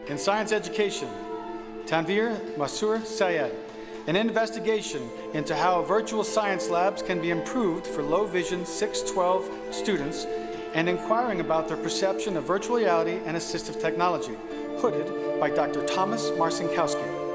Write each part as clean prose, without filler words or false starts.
In science education, Tanvir Masur Sayed, an investigation into how virtual science labs can be improved for low vision 612 students and inquiring about their perception of virtual reality and assistive technology, hooded by Dr. Thomas Marcinkowski.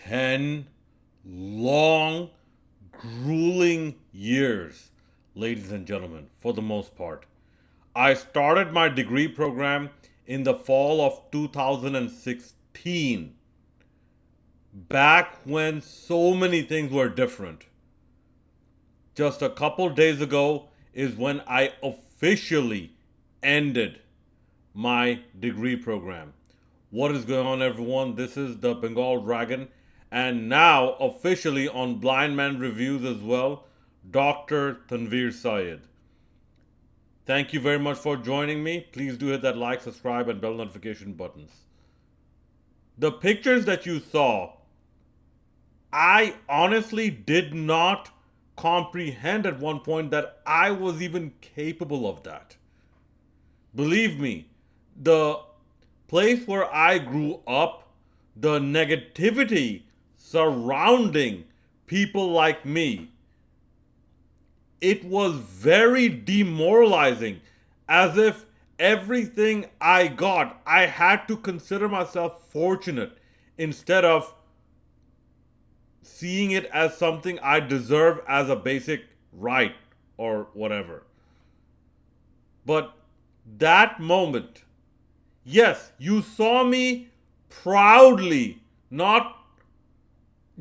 Ten long, grueling years, ladies and gentlemen, for the most part. I started my degree program in the fall of 2016, back when so many things were different. Just a couple days ago is when I officially ended my degree program. What is going on, everyone? This is the Bengal Dragon, and now officially on Blind Man Reviews as well, Dr. Tanvir Syed. Thank you very much for joining me. Please do hit that like, subscribe, and bell notification buttons. The pictures that you saw, I honestly did not comprehend at one point that I was even capable of that. Believe me, the place where I grew up, the negativity surrounding people like me, it was very demoralizing, as if everything I got, I had to consider myself fortunate instead of seeing it as something I deserve as a basic right or whatever. But that moment, yes, you saw me proudly, not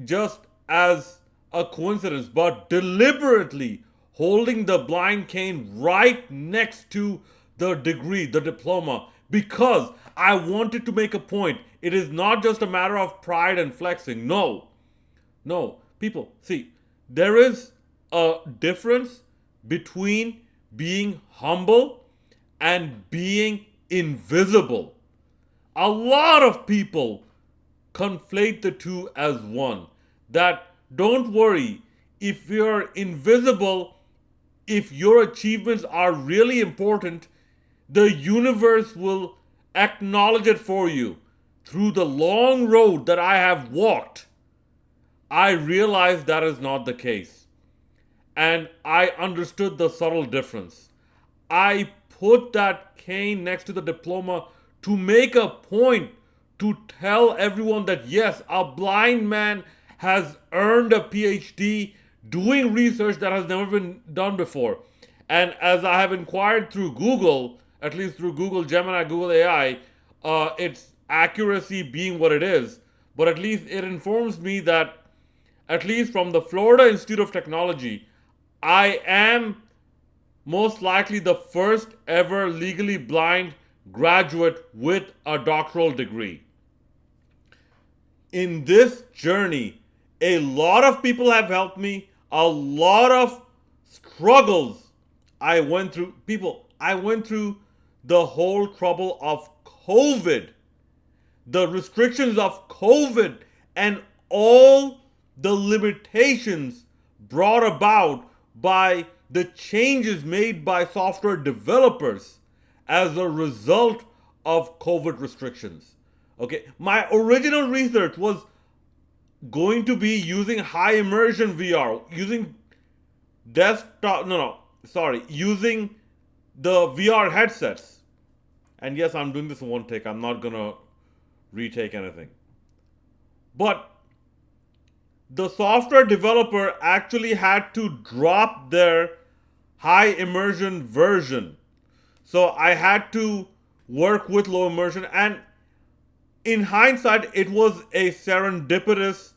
just as a coincidence, but deliberately holding the blind cane right next to the degree, the diploma, because I wanted to make a point. It is not just a matter of pride and flexing. No. No. People, see, there is a difference between being humble and being invisible. A lot of people conflate the two as one. That don't worry, if you're invisible, if your achievements are really important, the universe will acknowledge it for you. Through the long road that I have walked, I realized that is not the case. And I understood the subtle difference. I put that cane next to the diploma to make a point to tell everyone that yes, a blind man has earned a PhD doing research that has never been done before. And as I have inquired through Google, at least through Google Gemini, Google AI, its accuracy being what it is, but at least it informs me that, at least from the Florida Institute of Technology, I am most likely the first ever legally blind graduate with a doctoral degree. In this journey, a lot of people have helped me, a lot of struggles I went through. People, I went through the whole trouble of COVID, the restrictions of COVID, and all the limitations brought about by the changes made by software developers as a result of COVID restrictions. Okay, my original research was going to be using high immersion VR, using using the VR headsets. And yes, I'm doing this in one take. I'm not gonna retake anything. But the software developer actually had to drop their high immersion version. So I had to work with low immersion, and in hindsight, it was a serendipitous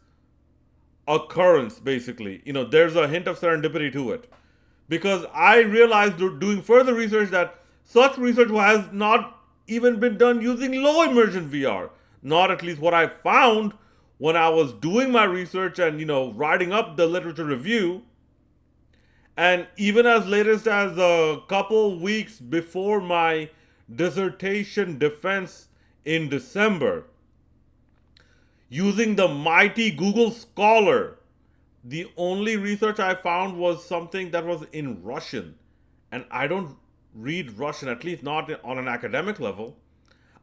occurrence, basically. There's a hint of serendipity to it. because I realized doing further research that such research has not even been done using low immersion VR. Not at least what I found when I was doing my research and writing up the literature review. And even as latest as a couple weeks before my dissertation defense in December, using the mighty Google Scholar, the only research I found was something that was in Russian. And I don't read Russian, at least not on an academic level.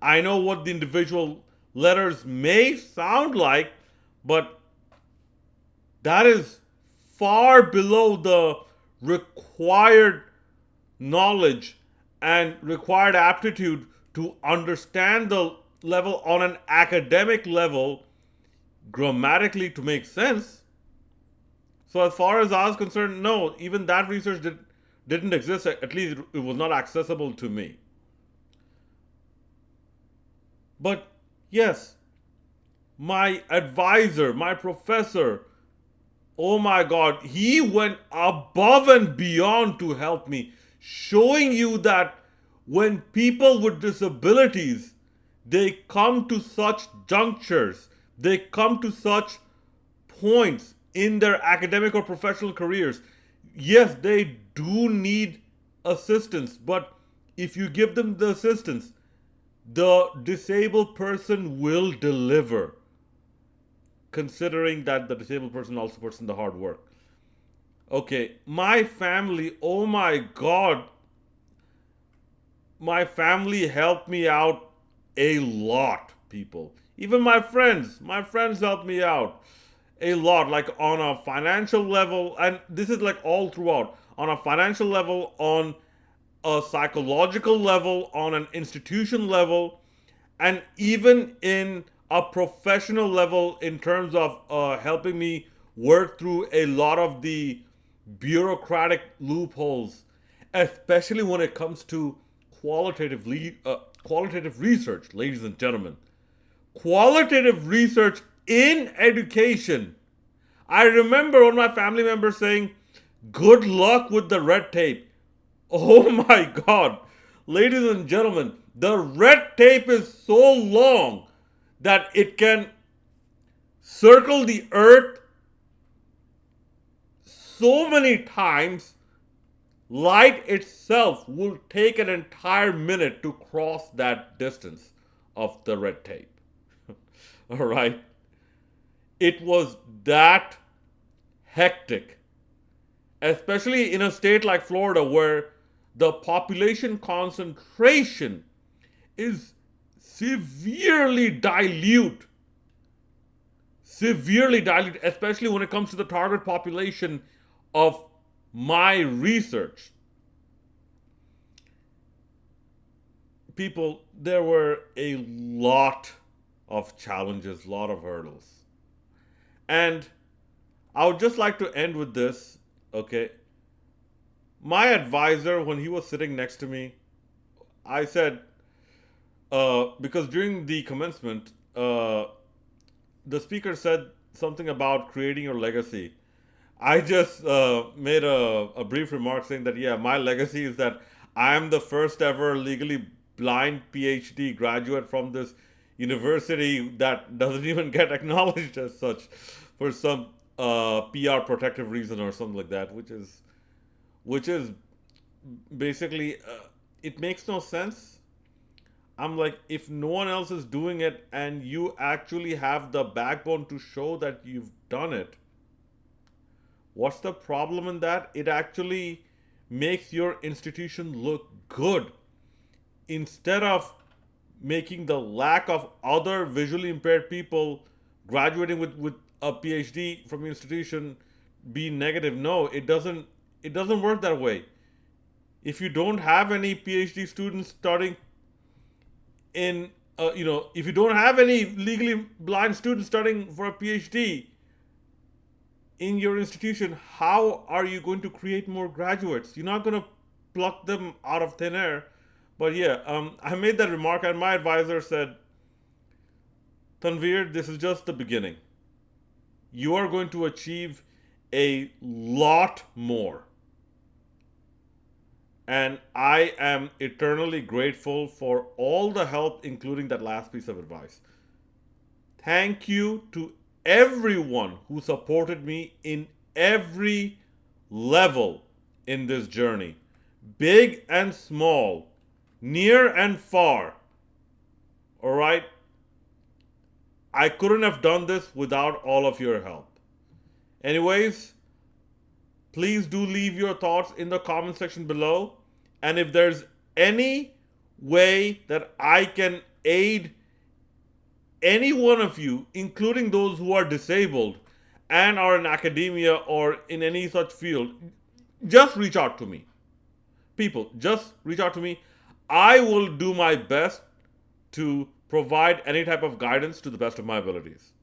I know what the individual letters may sound like, but that is far below the required knowledge and required aptitude to understand the level on an academic level grammatically to make sense. So as far as I was concerned, no, even that research didn't exist. At least it was not accessible to me. But yes, my advisor, my professor, oh my God, he went above and beyond to help me, showing you that when people with disabilities, they come to such junctures, they come to such points in their academic or professional careers, yes, they do need assistance, but if you give them the assistance, the disabled person will deliver, considering that the disabled person also puts in the hard work. Okay, my family, oh my God, my family helped me out a lot, people. Even my friends helped me out a lot, like on a financial level, and this is like all throughout, on a financial level, on a psychological level, on an institution level, and even in a professional level in terms of helping me work through a lot of the bureaucratic loopholes, especially when it comes to qualitative research, ladies and gentlemen. Qualitative research in education. I remember one of my family members saying, "Good luck with the red tape." Oh my God. Ladies and gentlemen, the red tape is so long that it can circle the earth so many times. Light itself will take an entire minute to cross that distance of the red tape. All right. It was that hectic, especially in a state like Florida where the population concentration is severely dilute, especially when it comes to the target population of my research. People, there were a lot of challenges, a lot of hurdles. And I would just like to end with this, okay? My advisor, when he was sitting next to me, I said, because during the commencement, the speaker said something about creating your legacy. I just made a brief remark saying that, yeah, my legacy is that I am the first ever legally blind PhD graduate from this university that doesn't even get acknowledged as such for some PR protective reason or something like that, which is basically it makes no sense. I'm like, if no one else is doing it and you actually have the backbone to show that you've done it, what's the problem in that? It actually makes your institution look good instead of making the lack of other visually impaired people graduating with a PhD from your institution be negative. No, it doesn't work that way. If you don't have any PhD students starting in if you don't have any legally blind students starting for a PhD in your institution, how are you going to create more graduates? You're not going to pluck them out of thin air. But yeah, I made that remark, and my advisor said, "Tanvir, this is just the beginning. You are going to achieve a lot more. And I am eternally grateful for all the help, including that last piece of advice. Thank you to everyone who supported me in every level in this journey, big and small, near and far. All right? I couldn't have done this without all of your help. Anyways, please do leave your thoughts in the comment section below. And if there's any way that I can aid any one of you, including those who are disabled and are in academia or in any such field, just reach out to me. People, just reach out to me. I will do my best to provide any type of guidance to the best of my abilities.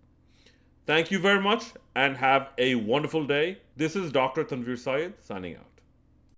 Thank you very much and have a wonderful day. This is Dr. Tanvir Syed signing out.